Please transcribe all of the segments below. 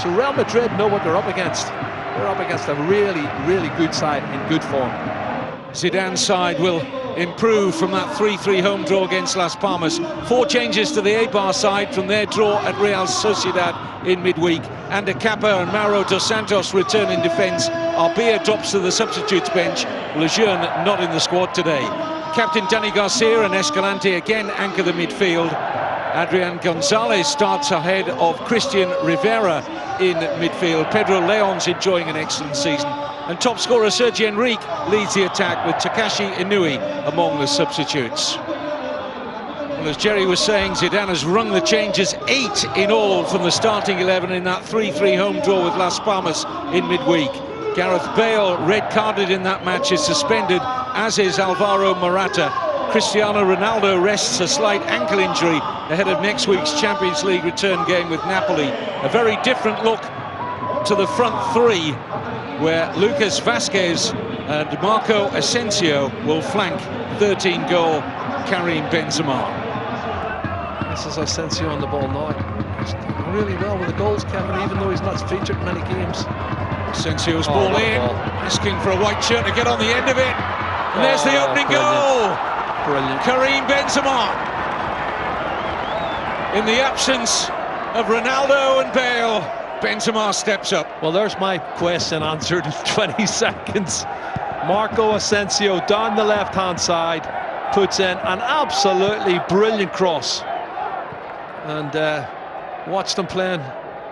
So Real Madrid know what they're up against. They're up against a really, really good side in good form. Zidane's side will improve from that 3-3 home draw against Las Palmas. 4 changes to the Eibar side from their draw at Real Sociedad in midweek. And Kappa and Mauro dos Santos return in defence. Arbia drops to the substitutes bench. Lejeune not in the squad today. Captain Dani Garcia and Escalante again anchor the midfield. Adrian Gonzalez starts ahead of Christian Rivera in midfield. Pedro Leon's enjoying an excellent season. And top scorer Sergi Enrique leads the attack with Takashi Inui among the substitutes. Well, as Jerry was saying, Zidane has rung the changes, 8 in all from the starting 11 in that 3-3 home draw with Las Palmas in midweek. Gareth Bale, red-carded in that match, is suspended, as is Alvaro Morata. Cristiano Ronaldo rests a slight ankle injury ahead of next week's Champions League return game with Napoli. A very different look to the front three, where Lucas Vazquez and Marco Asensio will flank 13-goal Karim Benzema. This is Asensio on the ball now. He's done really well with the goals, Kevin, even though he's not featured in many games. Asensio's ball in, asking for a white shirt to get on the end of it. And there's the opening goal. Brilliant. Karim Benzema. In the absence of Ronaldo and Bale, Benzema steps up. Well, there's my question answered in 20 seconds. Marco Asensio down the left-hand side puts in an absolutely brilliant cross. And watched him playing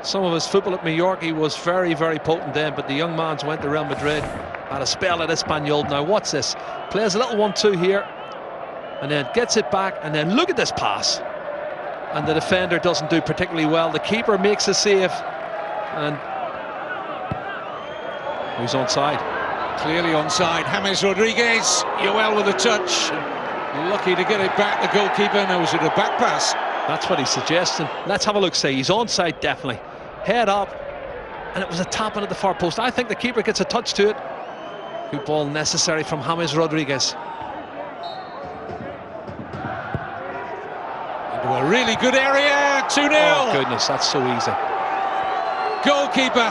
some of his football at Mallorca. He was very, very potent then, but the young man's went to Real Madrid, had a spell at Espanyol. Now watch this. Plays a little 1-2 here, and then gets it back, and then look at this pass. And the defender doesn't do particularly well. The keeper makes a save, and who's onside? Clearly onside. James Rodriguez, Joel with a touch. Lucky to get it back, the goalkeeper. Now, was it a back pass? That's what he's suggesting. Let's have a look, say. He's onside, definitely. Head up, and it was a tap into the far post. I think the keeper gets a touch to it. Good ball necessary from James Rodriguez. Into a really good area, 2-0. Oh, goodness, that's so easy. Goalkeeper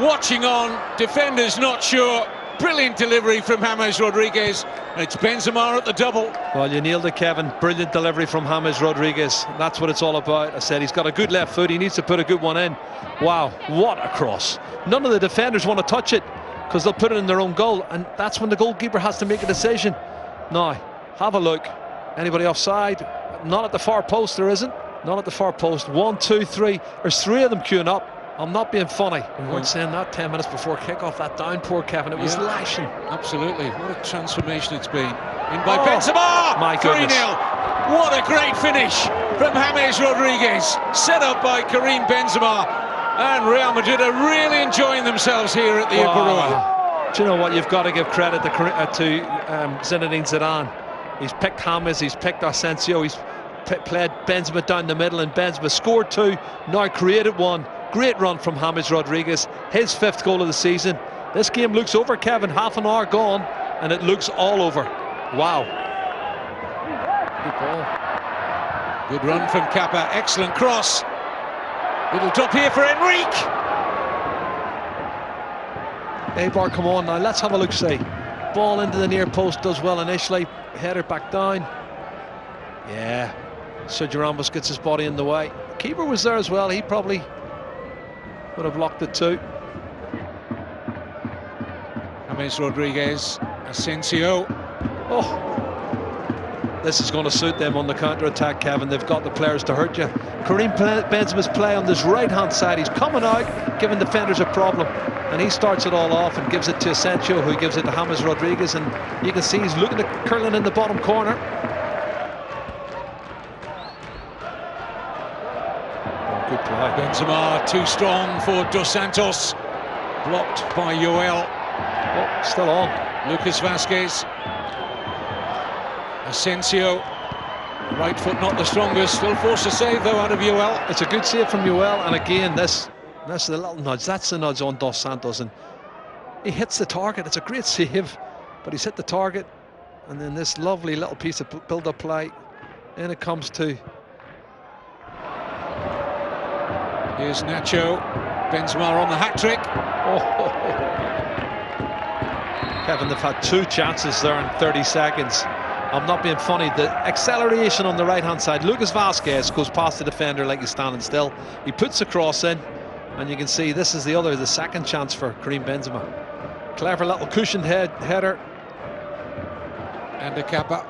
watching on, defenders not sure. Brilliant delivery from James Rodriguez. It's Benzema at the double. Well, you nailed it, Kevin. Brilliant delivery from James Rodriguez. That's what it's all about. I said he's got a good left foot. He needs to put a good one in. Wow, what a cross. None of the defenders want to touch it because they'll put it in their own goal, and that's when the goalkeeper has to make a decision. Now, have a look. Anybody offside? Not at the far post, there isn't. Not at the far post. 1, 2, 3. There's 3 of them queuing up. I'm not being funny. We weren't saying that 10 minutes before kick-off. That downpour, Kevin, it was lashing. Absolutely. What a transformation it's been. In by Benzema! My goodness. 3-0. What a great finish from James Rodriguez. Set up by Karim Benzema. And Real Madrid are really enjoying themselves here at the Ibarrua. Do you know what? You've got to give credit to Zinedine Zidane. He's picked James, he's picked Asensio, he's played Benzema down the middle, and Benzema scored 2, now created 1. Great run from James Rodriguez, his 5th goal of the season. This game looks over, Kevin. Half an hour gone, and it looks all over. Wow. Good ball. Good run from Kappa. Excellent cross. Little drop here for Enrique. Eibar, come on now. Let's have a look, see. Ball into the near post, does well initially. Header back down. Yeah. Sergio Ramos gets his body in the way. The keeper was there as well. He probably would have blocked it too. James Rodriguez, Asensio. Oh, this is going to suit them on the counter-attack, Kevin. They've got the players to hurt you. Karim Benzema's play on this right-hand side. He's coming out, giving defenders a problem. And he starts it all off and gives it to Asensio, who gives it to James Rodriguez. And you can see he's looking at curling in the bottom corner. Good play. Benzema too strong for Dos Santos. Blocked by Joel. Oh, still on. Lucas Vazquez. Asensio. Right foot not the strongest. Still forced a save though out of Joel. It's a good save from Joel. And again, that's the little nudge. That's the nudge on Dos Santos. And he hits the target. It's a great save. But he's hit the target. And then this lovely little piece of build-up play. And it comes to Here's Nacho. Benzema on the hat-trick. Oh. Kevin, they've had 2 chances there in 30 seconds. I'm not being funny. The acceleration on the right-hand side. Lucas Vazquez goes past the defender like he's standing still. He puts the cross in, and you can see this is the second chance for Karim Benzema. Clever little cushioned header. And a Kappa.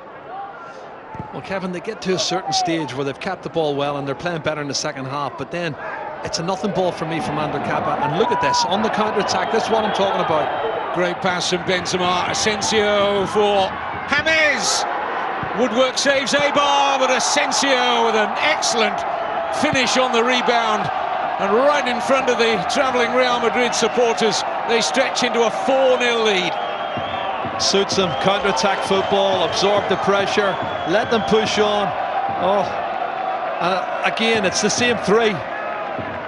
Well, Kevin, they get to a certain stage where they've kept the ball well and they're playing better in the second half, but then it's a nothing ball for me from Ander Kappa. And look at this, on the counter-attack, this is what I'm talking about. Great pass from Benzema. Asensio for James. Woodwork saves Eibar, but Asensio with an excellent finish on the rebound. And right in front of the travelling Real Madrid supporters, they stretch into a 4-0 lead. Suits them, counter-attack football, absorb the pressure, let them push on. Again, it's the same three.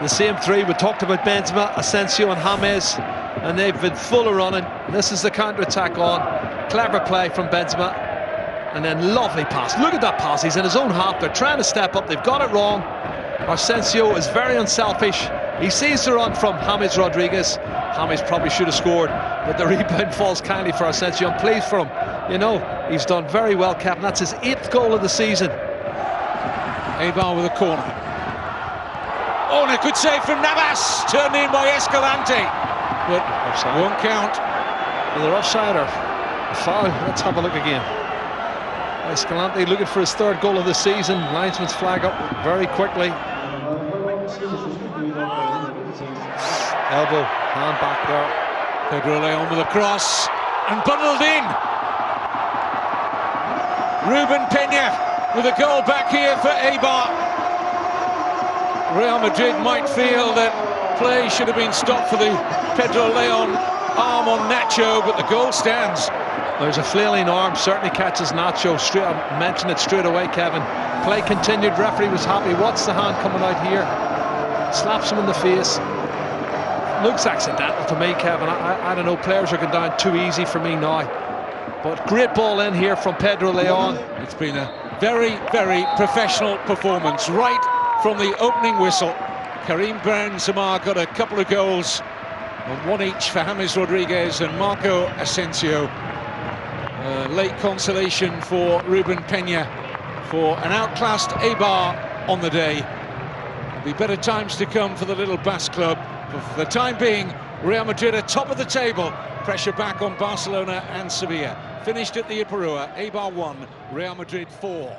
The same three. We talked about Benzema, Asensio and James, and they've been full of running. This is the counter-attack on. Clever play from Benzema, and then lovely pass. Look at that pass, he's in his own half. They're trying to step up, they've got it wrong. Asensio is very unselfish. He sees the run from James Rodriguez. James probably should have scored, but the rebound falls kindly for Asensio. I'm pleased for him. You know, he's done very well, Captain. That's his 8th goal of the season. Eibar with a corner. Oh, and a good save from Navas, turned in by Escalante, but offside. Won't count. Either offside or foul. Let's have a look again. Escalante looking for his 3rd goal of the season. Linesman's flag up very quickly. Elbow, hand back there. Pedro Leon with a cross and bundled in. Ruben Peña with a goal back here for Eibar. Real Madrid might feel that play should have been stopped for the Pedro Leon arm on Nacho, but the goal stands. There's a flailing arm, certainly catches Nacho. I mentioned it straight away, Kevin. Play continued, referee was happy. What's the hand coming out here? Slaps him in the face. Looks accidental to me, Kevin. I don't know, players are going down too easy for me now. But great ball in here from Pedro Leon. It's been a very, very professional performance right from the opening whistle. Karim Benzema got a couple of goals, and 1 each for James Rodriguez and Marco Asensio. Late consolation for Ruben Peña for an outclassed Eibar on the day. There'll be better times to come for the little Basque club. But for the time being, Real Madrid are top of the table. Pressure back on Barcelona and Sevilla. Finished at the Iparrua, Eibar 1, Real Madrid 4.